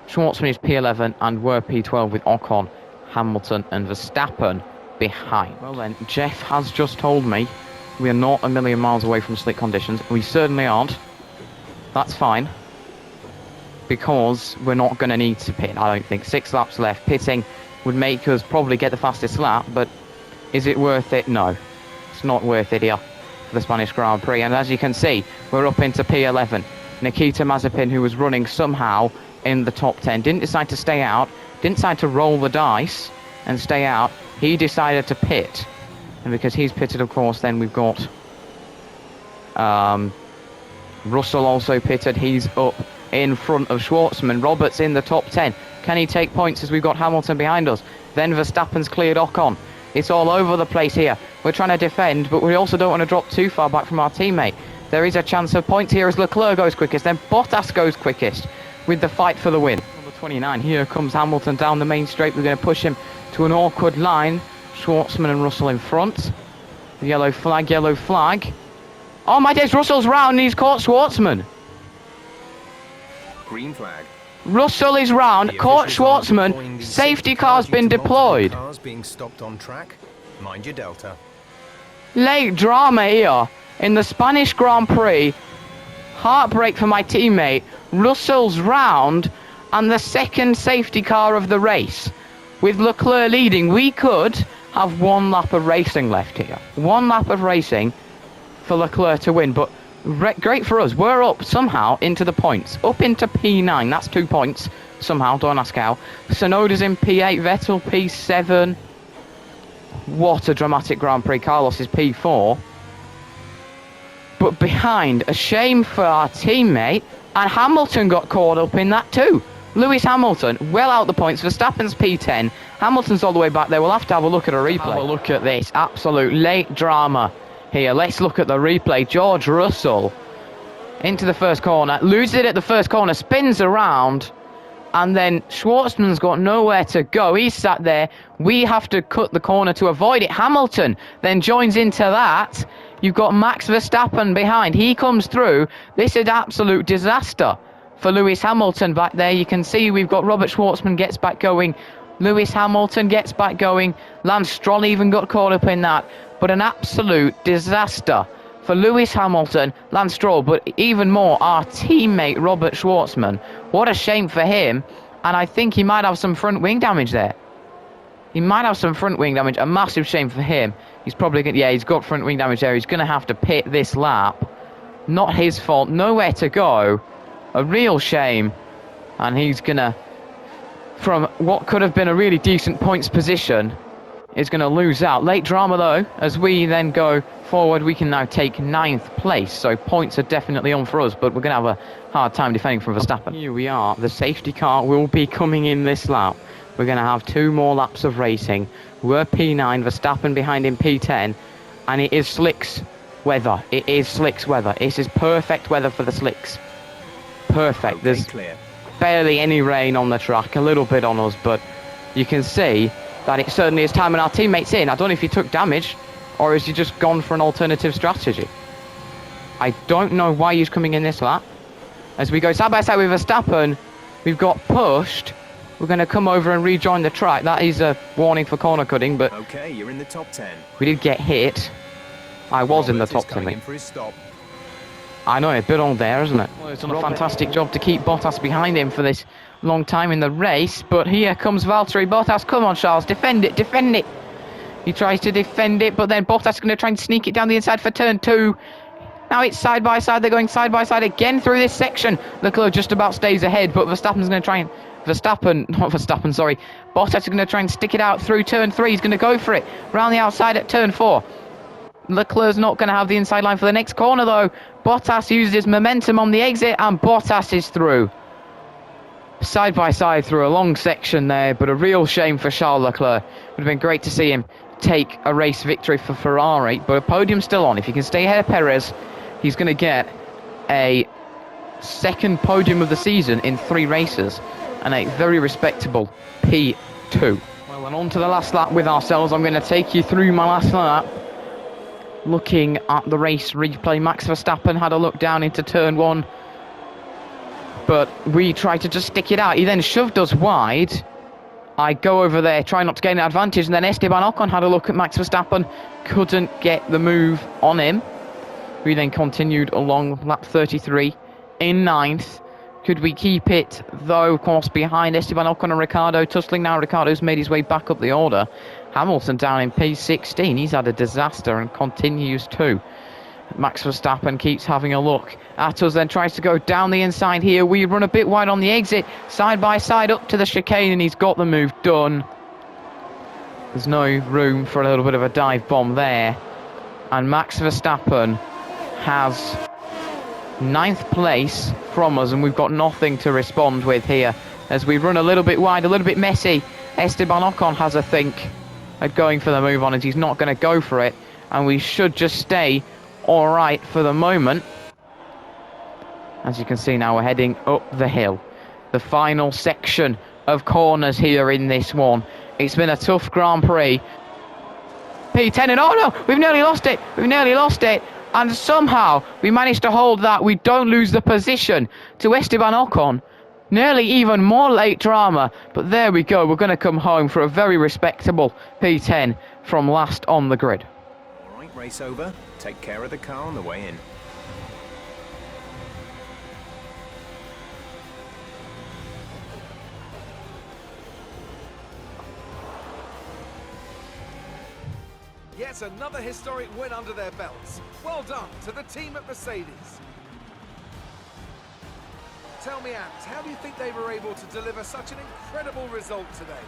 Schwartzman is P11 and we're P12 with Ocon, Hamilton and Verstappen behind. Well then, Jeff has just told me we are not a million miles away from slick conditions. We certainly aren't. That's fine. Because we're not going to need to pit, I don't think. 6 laps left. Pitting would make us probably get the fastest lap, but is it worth it? No. It's not worth it here for the Spanish Grand Prix. And as you can see, we're up into P11. Nikita Mazepin, who was running somehow in the top 10, didn't decide to stay out, didn't decide to roll the dice and stay out. He decided to pit. And because he's pitted, of course, then we've got Russell also pitted. He's up in front of Schwartzman. Roberts in the top 10. Can he take points as we've got Hamilton behind us? Then Verstappen's cleared Ocon. It's all over the place here. We're trying to defend, but we also don't want to drop too far back from our teammate. There is a chance of points here as Leclerc goes quickest. Then Bottas goes quickest with the fight for the win. Number 29. Here comes Hamilton down the main straight. We're going to push him to an awkward line. Schwartzman and Russell in front. Yellow flag, yellow flag. Oh my days, Russell's round and he's caught Schwartzman. Green flag. Russell is round, caught Schwartzman. Safety car's been deployed. Cars being stopped on track. Mind your delta. Late drama here in the Spanish Grand Prix. Heartbreak for my teammate. Russell's round and the second safety car of the race. With Leclerc leading, we could have 1 lap of racing left here. 1 lap of racing for Leclerc to win, but great for us. We're up somehow into the points. Up into P9. That's 2 points. Somehow, don't ask how. Tsunoda's in P8. Vettel P7. What a dramatic Grand Prix. Carlos is P4. But behind, a shame for our teammate. And Hamilton got caught up in that too. Lewis Hamilton, well out the points. Verstappen's P10. Hamilton's all the way back there. We'll have to have a look at a replay. Have a look at this. Absolute late drama here. Let's look at the replay. George Russell into the first corner, loses it at the first corner, spins around, and then Schwartzman's got nowhere to go. He's sat there. We have to cut the corner to avoid it. Hamilton then joins into that. You've got Max Verstappen behind. He comes through. This is absolute disaster for Lewis Hamilton back there. You can see we've got Robert Schwartzman gets back going. Lewis Hamilton gets back going. Lance Stroll even got caught up in that. But an absolute disaster for Lewis Hamilton, Lance Stroll, but even more our teammate Robert Schwartzman. What a shame for him. And I think he might have some front wing damage there. He might have some front wing damage. A massive shame for him. He's probably going to... Yeah, he's got front wing damage there. He's going to have to pit this lap. Not his fault. Nowhere to go. A real shame. And he's going to... From what could have been a really decent points position... is going to lose out. Late drama though, as we then go forward, we can now take 9th place. So points are definitely on for us, but we're going to have a hard time defending from Verstappen. Here we are. The safety car will be coming in this lap. We're going to have 2 more laps of racing. We're P9, Verstappen behind him P10, and it is slicks weather. It is slicks weather. This is perfect weather for the slicks. Perfect. Okay, There's clear. barely any rain on the track, a little bit on us, but you can see that it certainly is time and our teammates in. I don't know if he took damage or has he just gone for an alternative strategy. I don't know why he's coming in this lap. As we go side by side with Verstappen, we've got pushed. We're going to come over and rejoin the track. That is a warning for corner cutting, but Okay, you're in the top 10. we did get hit. I was in the Roberts is top 10. coming in for his stop. I know, a bit on there, isn't it? Well, he's done a fantastic job to keep Bottas behind him for this long time in the race. But here comes Valtteri Bottas. Come on, Charles, defend it, defend it. He tries to defend it, but then Bottas is going to try and sneak it down the inside for turn 2. Now it's side by side. They're going side by side again through this section. Leclerc just about stays ahead, but Verstappen's going to try and... Bottas is going to try and stick it out through turn 3. He's going to go for it. Round the outside at turn 4. Leclerc's not going to have the inside line for the next corner, though. Bottas uses his momentum on the exit, and Bottas is through. Side by side through a long section there, but a real shame for Charles Leclerc. Would have been great to see him take a race victory for Ferrari, but a podium's still on. If he can stay ahead of Perez, he's going to get a second podium of the season in 3 races and a very respectable P2. Well, and on to the last lap with ourselves. I'm going to take you through my last lap. Looking at the race replay, Max Verstappen had a look down into turn 1, but we tried to just stick it out. He then shoved us wide. I go over there, try not to gain an advantage, and then Esteban Ocon had a look at Max Verstappen, couldn't get the move on him. We then continued along lap 33 in 9th. Could we keep it, though, of course, behind Esteban Ocon and Ricciardo tussling now. Ricciardo's made his way back up the order. Hamilton down in P16. He's had a disaster and continues to. Max Verstappen keeps having a look at us, then tries to go down the inside here. We run a bit wide on the exit, side by side up to the chicane, and he's got the move done. There's no room for a little bit of a dive bomb there. And Max Verstappen has 9th place from us, and we've got nothing to respond with here as we run a little bit wide, a little bit messy. Esteban Ocon has a think at going for the move on it. He's not going to go for it, and we should just stay all right for the moment. As you can see now, we're heading up the hill. The final section of corners here in this one. It's been a tough Grand Prix. P10, and oh no, we've nearly lost it. And somehow we managed to hold that. We don't lose the position to Esteban Ocon. Nearly even more late drama, but there we go. We're going to come home for a very respectable P10 from last on the grid. All right, race over. Take care of the car on the way in. Yet another historic win under their belts. Well done to the team at Mercedes. Tell me, Ant, how do you think they were able to deliver such an incredible result today?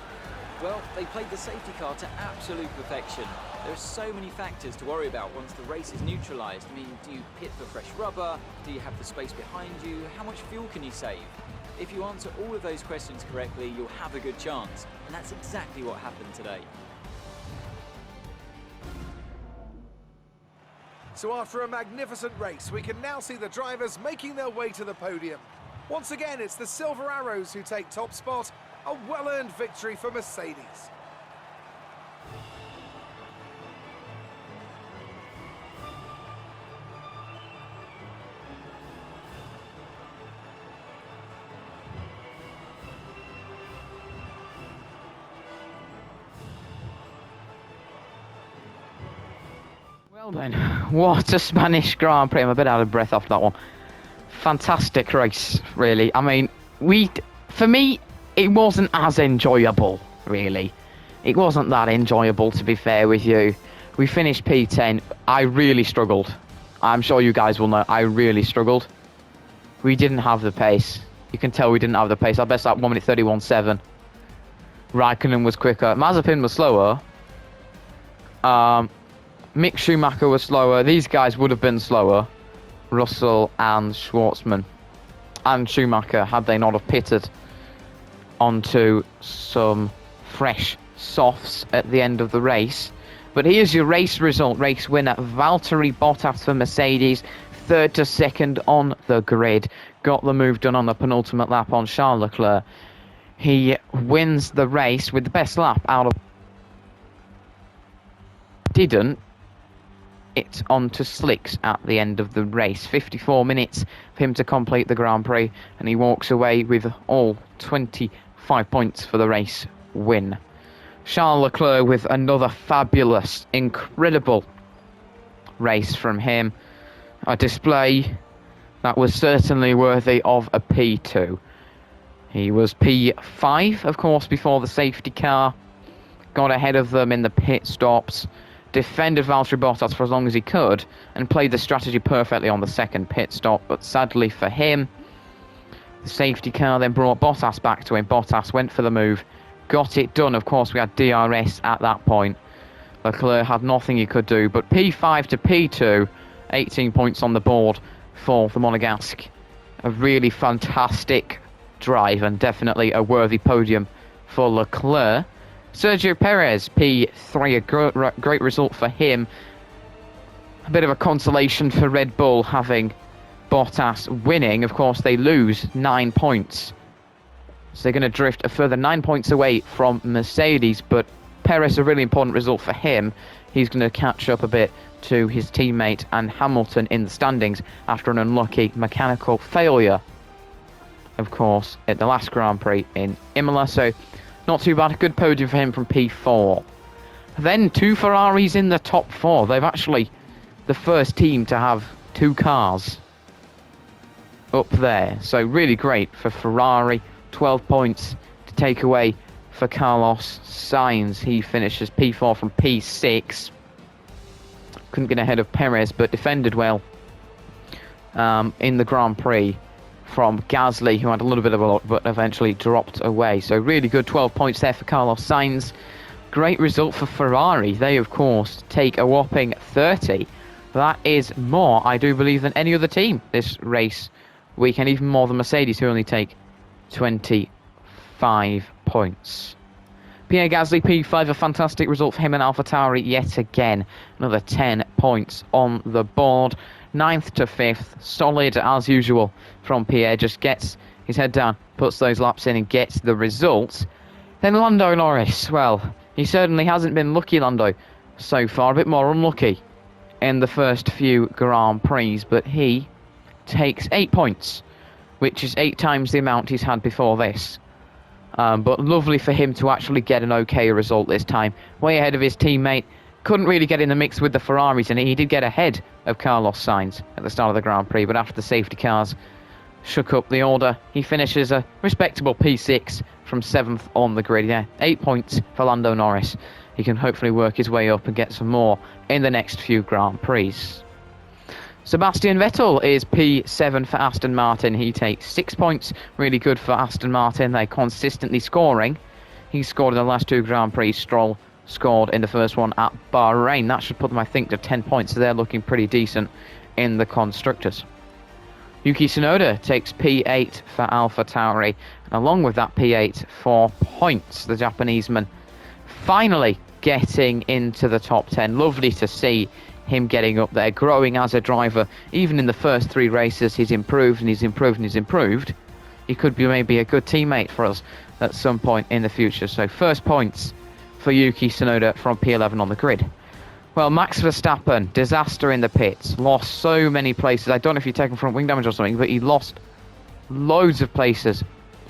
Well, they played the safety car to absolute perfection. There are so many factors to worry about once the race is neutralised. I mean, do you pit for fresh rubber? Do you have the space behind you? How much fuel can you save? If you answer all of those questions correctly, you'll have a good chance. And that's exactly what happened today. So after a magnificent race, we can now see the drivers making their way to the podium. Once again, it's the Silver Arrows who take top spot. A well-earned victory for Mercedes. Well then, what a Spanish Grand Prix. I'm a bit out of breath after that one. Fantastic race, really. I mean, for me, it wasn't as enjoyable, really. It wasn't that enjoyable, to be fair with you. We finished P10. I really struggled. I'm sure you guys will know, I really struggled. We didn't have the pace. You can tell we didn't have the pace. Our best lap, 1:31.7. Raikkonen was quicker. Mazepin was slower. Mick Schumacher was slower. These guys would have been slower. Russell and Schwartzman and Schumacher, had they not have pitted onto some fresh softs at the end of the race. But here's your race result. Race winner Valtteri Bottas for Mercedes, 3rd to 2nd on the grid. Got the move done on the penultimate lap on Charles Leclerc. He wins the race with the best lap out of... Didn't. It's on to slicks at the end of the race. 54 minutes for him to complete the Grand Prix, and he walks away with all 25 points for the race win. Charles Leclerc with another fabulous, incredible race from him. A display that was certainly worthy of a P2. He was P5, of course, before the safety car got ahead of them in the pit stops. defended Valtteri Bottas for as long as he could, and played the strategy perfectly on the second pit stop. But sadly for him, the safety car then brought Bottas back to him. Bottas went for the move, got it done. Of course, we had DRS at that point. Leclerc had nothing he could do, but P5 to P2, 18 points on the board for the Monegasque. A really fantastic drive and definitely a worthy podium for Leclerc. Sergio Perez, P3, a great result for him. A bit of a consolation for Red Bull having Bottas winning. Of course, they lose 9 points. So they're going to drift a further 9 points away from Mercedes, but Perez, a really important result for him. He's going to catch up a bit to his teammate and Hamilton in the standings after an unlucky mechanical failure, of course, at the last Grand Prix in Imola. So not too bad, a good podium for him from P4. Then 2 Ferraris in the top 4. They've actually the first team to have 2 cars up there. So really great for Ferrari. 12 points to take away for Carlos Sainz. He finishes P4 from P6. Couldn't get ahead of Perez, but defended well in the Grand Prix from Gasly, who had a little bit of a luck, but eventually dropped away. So really good 12 points there for Carlos Sainz. Great result for Ferrari. They, of course, take a whopping 30. That is more, I do believe, than any other team this race weekend, even more than Mercedes, who only take 25 points. Pierre Gasly, P5, a fantastic result for him and AlphaTauri yet again. Another 10 points on the board. 9th to 5th, solid as usual from Pierre. Just gets his head down, puts those laps in and gets the results. Then Lando Norris, well, he certainly hasn't been lucky, Lando, so far. A bit more unlucky in the first few Grand Prix, but he takes 8 points, which is 8 times the amount he's had before this. But lovely for him to actually get an okay result this time. Way ahead of his teammate. Couldn't really get in the mix with the Ferraris, and he did get ahead of Carlos Sainz at the start of the Grand Prix, but after the safety cars shook up the order, he finishes a respectable P6 from 7th on the grid. Yeah, 8 points for Lando Norris. He can hopefully work his way up and get some more in the next few Grand Prix. Sebastian Vettel is P7 for Aston Martin. He takes 6 points. Really good for Aston Martin. They're consistently scoring. He scored in the last 2 Grand Prix. Stroll scored in the first one at Bahrain. That should put them, I think, to 10 points. So they're looking pretty decent in the Constructors. Yuki Tsunoda takes P8 for AlphaTauri. And along with that P8, 4 points. The Japanese man finally getting into the top 10. Lovely to see him getting up there, growing as a driver. Even in the first 3 races, he's improved and he's improved and he's improved. He could be maybe a good teammate for us at some point in the future. So first points for Yuki Tsunoda from P11 on the grid. Well, Max Verstappen, disaster in the pits. Lost so many places. I don't know if he'd taken front wing damage or something, but he lost loads of places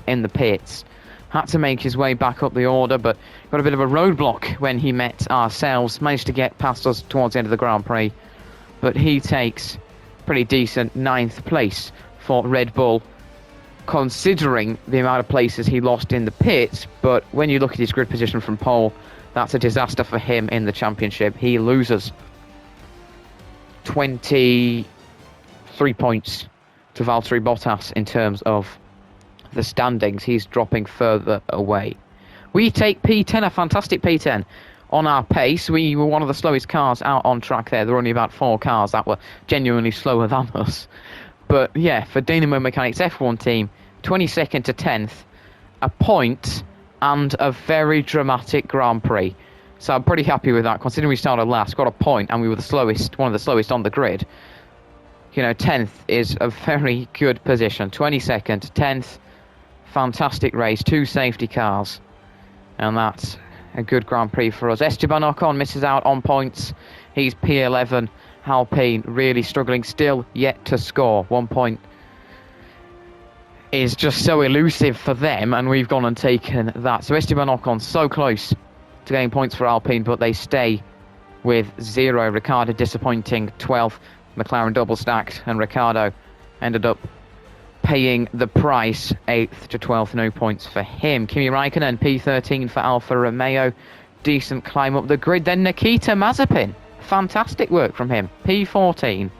in the pits. Had to make his way back up the order, but got a bit of a roadblock when he met ourselves. Managed to get past us towards the end of the Grand Prix, but he takes pretty decent 9th place for Red Bull, considering the amount of places he lost in the pits. But when you look at his grid position from pole, that's a disaster for him in the championship. He loses 23 points to Valtteri Bottas in terms of the standings. He's dropping further away. We take P10, a fantastic P10 on our pace. We were one of the slowest cars out on track there. There were only about 4 cars that were genuinely slower than us. But yeah, for Dynamo Mechanics F1 team, 22nd to 10th, a point and a very dramatic Grand Prix. So I'm pretty happy with that, considering we started last, got a point, and we were the slowest, one of the slowest on the grid. You know, 10th is a very good position. 22nd, 10th, fantastic race, 2 safety cars, and that's a good Grand Prix for us. Esteban Ocon misses out on points. He's P11. Alpine really struggling still, yet to score. 1 point is just so elusive for them, and we've gone and taken that. So Esteban Ocon so close to getting points for Alpine, but they stay with 0. Ricciardo disappointing 12th. McLaren double stacked, and Ricciardo ended up paying the price. 8th to 12th, no points for him. Kimi Raikkonen, P13 for Alfa Romeo. decent climb up the grid. Then Nikita Mazepin, fantastic work from him. P14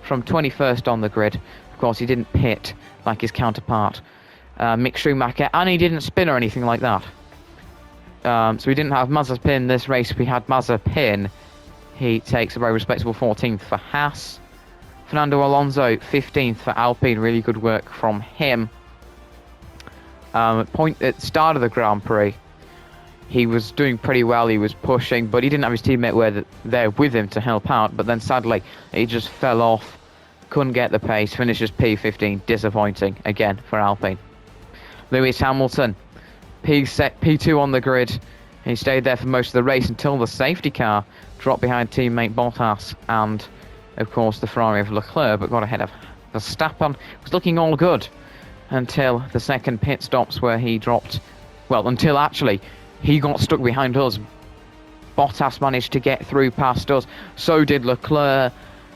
from 21st on the grid. Of course, he didn't pit like his counterpart, Mick Schumacher, and he didn't spin or anything like that. So we didn't have Mazepin this race. We had Mazepin. He takes a very respectable 14th for Haas. Fernando Alonso, 15th for Alpine. Really good work from him. At the start of the Grand Prix, he was doing pretty well. He was pushing, but he didn't have his teammate there with him to help out. But then sadly, he just fell off. Couldn't get the pace. Finishes P15. Disappointing again for Alpine. Lewis Hamilton, P2 on the grid. He stayed there for most of the race until the safety car dropped behind teammate Bottas and, of course, the Ferrari of Leclerc, but got ahead of Verstappen. It was looking all good until the second pit stops where he dropped, well, until actually he got stuck behind us. Bottas managed to get through past us. So did Leclerc,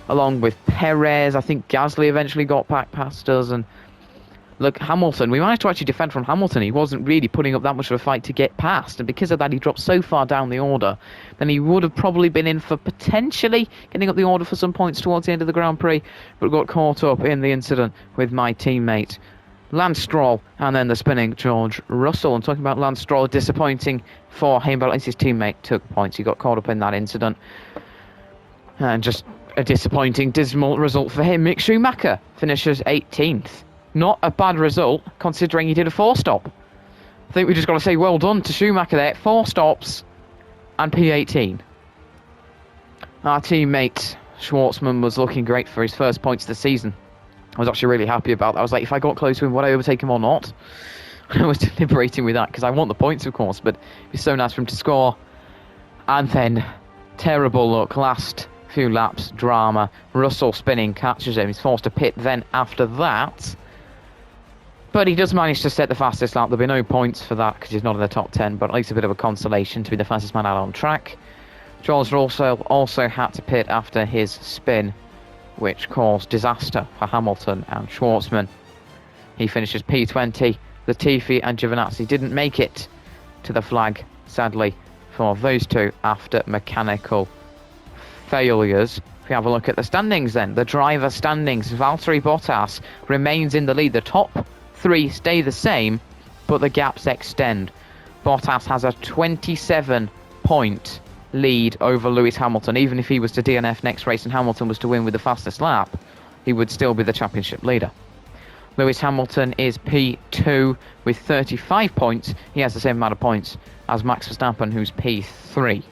along with Perez. I think Gasly eventually got back past us. And look, Hamilton, we managed to actually defend from Hamilton. He wasn't really putting up that much of a fight to get past. And because of that, he dropped so far down the order, then he would have probably been in for potentially getting up the order for some points towards the end of the Grand Prix, but got caught up in the incident with my teammate Lance Stroll, and then the spinning George Russell. I'm talking about Lance Stroll, disappointing for him, but at least his teammate took points. He got caught up in that incident. And just a disappointing, dismal result for him. Mick Schumacher finishes 18th. Not a bad result, considering he did a 4-stop. I think we just got to say well done to Schumacher there. 4 stops and P18. Our teammate Schwartzman was looking great for his first points of the season. I was actually really happy about that. I was like, if I got close to him, would I overtake him or not? I was deliberating with that because I want the points, of course, but it'd be so nice for him to score. And then, terrible luck, last few laps, drama. Russell spinning, catches him. He's forced to pit then after that. But he does manage to set the fastest lap. There'll be no points for that because he's not in the top 10, but at least a bit of a consolation to be the fastest man out on track. George Russell also had to pit after his spin, which caused disaster for Hamilton and Schwartzman. He finishes P20. Latifi and Giovinazzi didn't make it to the flag, sadly, for those two after mechanical failures. If we have a look at the standings then, the driver standings, Valtteri Bottas remains in the lead. The top 3 stay the same, but the gaps extend. Bottas has a 27-point lead over Lewis Hamilton. Even if he was to DNF next race and Hamilton was to win with the fastest lap, he would still be the championship leader. Lewis Hamilton is P2 with 35 points. He has the same amount of points as Max Verstappen, who's P3.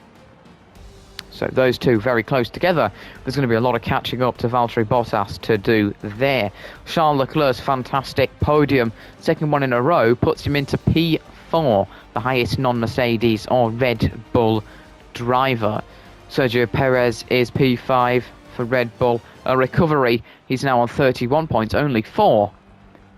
So those two very close together. There's going to be a lot of catching up to Valtteri Bottas to do there. Charles Leclerc's fantastic podium, second one in a row, puts him into P4, the highest non-Mercedes or Red Bull driver. Sergio Perez is P5 for Red Bull. A recovery, he's now on 31 points, only 4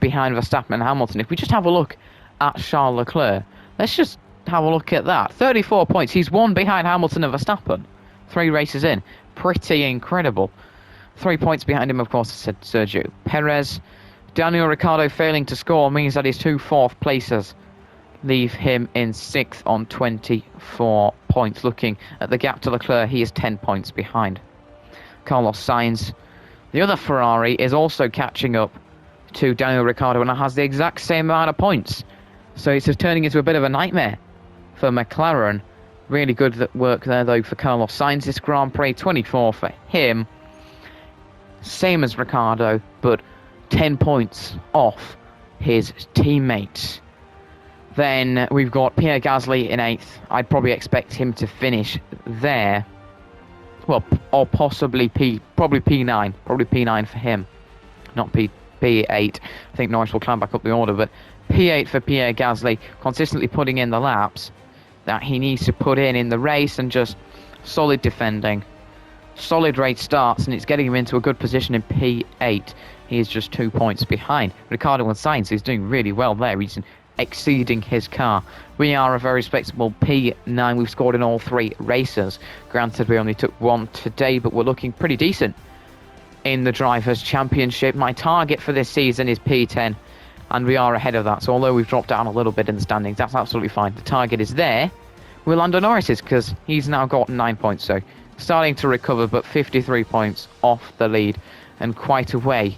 behind Verstappen and Hamilton. If we just have a look at Charles Leclerc, let's just have a look at that. 34 points, he's 1 behind Hamilton and Verstappen. 3 races in, pretty incredible. 3 points behind him, of course, said Sergio Perez. Daniel Ricciardo failing to score means that his 2 fourth places leave him in 6th on 24 points. Looking at the gap to Leclerc, he is 10 points behind. Carlos Sainz, the other Ferrari, is also catching up to Daniel Ricciardo and has the exact same amount of points. So it's turning into a bit of a nightmare for McLaren. Really good work there, though, for Carlos Sainz this Grand Prix. 24 for him. Same as Ricciardo, but 10 points off his teammates. Then we've got Pierre Gasly in 8th. I'd probably expect him to finish there. Well, or possibly P9. Probably P9 for him. Not P8. I think Norris will climb back up the order, but P8 for Pierre Gasly, consistently putting in the laps that he needs to put in the race, and just solid defending. Solid race starts, and it's getting him into a good position in P8. He is just 2 points behind. Ricciardo and Sainz is doing really well there. He's exceeding his car. We are a very respectable P9. We've scored in all 3 races. Granted, we only took 1 today, but we're looking pretty decent in the Drivers' Championship. My target for this season is P10, and we are ahead of that. So although we've dropped down a little bit in the standings, that's absolutely fine. The target is there, with Lando Norris is, because he's now got 9 points, so starting to recover, but 53 points off the lead and quite a way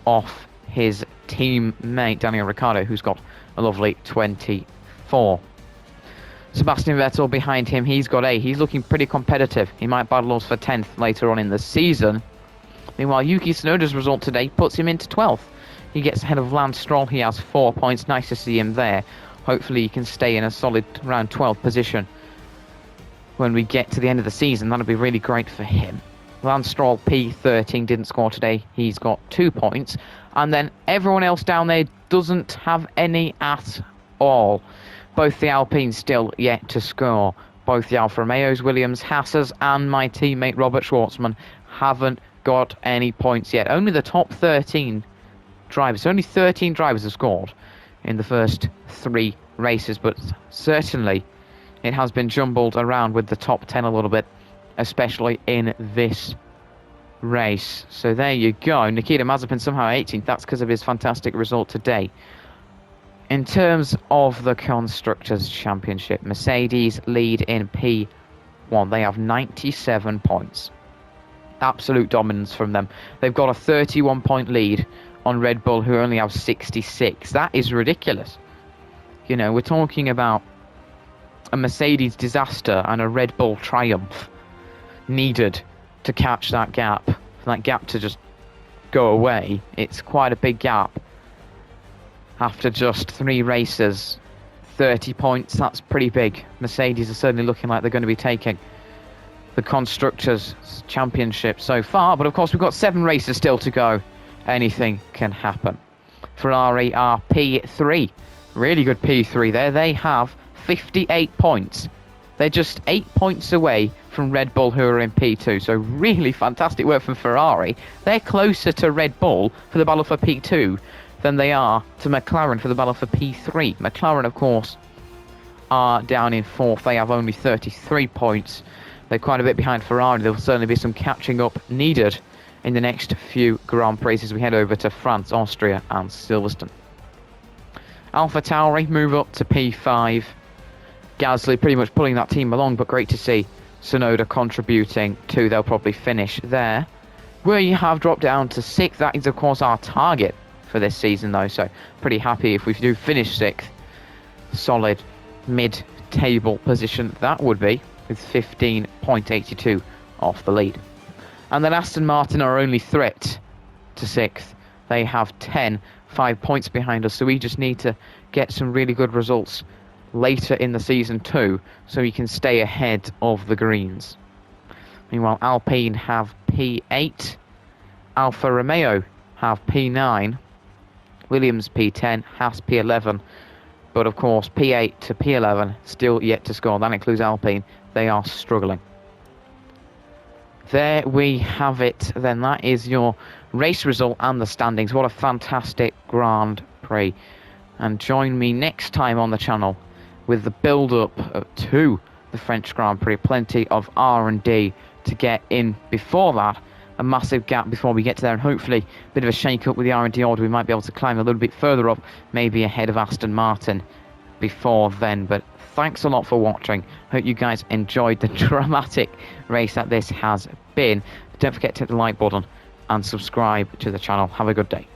off his teammate Daniel Ricciardo, who's got a lovely 24. Sebastian Vettel behind him, he's got 8. He's looking pretty competitive. He might battle us for 10th later on in the season. Meanwhile, Yuki Tsunoda's result today puts him into 12th. He gets ahead of Lance Stroll. He has 4 points. Nice to see him there. Hopefully he can stay in a solid around 12th position when we get to the end of the season. That'll be really great for him. Lance Stroll, P13, didn't score today. He's got 2 points. And then everyone else down there doesn't have any at all. Both the Alpines still yet to score. Both the Alfa Romeos, Williams, Haas's, and my teammate Robert Schwartzman haven't got any points yet. Only the top 13 drivers. Only 13 drivers have scored in the first 3 races, but certainly it has been jumbled around with the top 10 a little bit, especially in this race. So there you go. Nikita Mazepin somehow 18th. That's because of his fantastic result today. In terms of the Constructors' Championship, Mercedes lead in P1. They have 97 points. Absolute dominance from them. They've got a 31-point lead on Red Bull, who only have 66. That is ridiculous. You know, we're talking about a Mercedes disaster and a Red Bull triumph needed to catch that gap. For that gap to just go away. It's quite a big gap. After just 3 races, 30 points, that's pretty big. Mercedes are certainly looking like they're going to be taking the Constructors' Championship so far. But of course, we've got 7 races still to go. Anything can happen. Ferrari are P3. Really good P3 there. They have 58 points. They're just 8 points away from Red Bull, who are in P2. So really fantastic work from Ferrari. They're closer to Red Bull for the battle for P2 than they are to McLaren for the battle for P3. McLaren, of course, are down in 4th. They have only 33 points. They're quite a bit behind Ferrari. There will certainly be some catching up needed in the next few Grand Prix as we head over to France, Austria and Silverstone. AlphaTauri move up to P5. Gasly pretty much pulling that team along, but great to see Tsunoda contributing too. They'll probably finish there. We have dropped down to 6th. That is, of course, our target for this season, though, so pretty happy if we do finish 6th. Solid mid-table position that would be, with 15.82 off the lead. And then Aston Martin are only threat to 6th. They have 5 points behind us, so we just need to get some really good results later in the season too, so we can stay ahead of the Greens. Meanwhile, Alpine have P8, Alfa Romeo have P9, Williams P10, Haas P11, but of course P8 to P11 still yet to score. That includes Alpine. They are struggling. There we have it then. That is your race result and the standings. What a fantastic Grand Prix. And join me next time on the channel with the build-up to the French Grand Prix. Plenty of R&D to get in before that. A massive gap before we get to there, and hopefully a bit of a shake-up with the R&D order. We might be able to climb a little bit further up, maybe ahead of Aston Martin before then. But thanks a lot for watching. Hope you guys enjoyed the dramatic race that this has been. Don't forget to hit the like button and subscribe to the channel. Have a good day.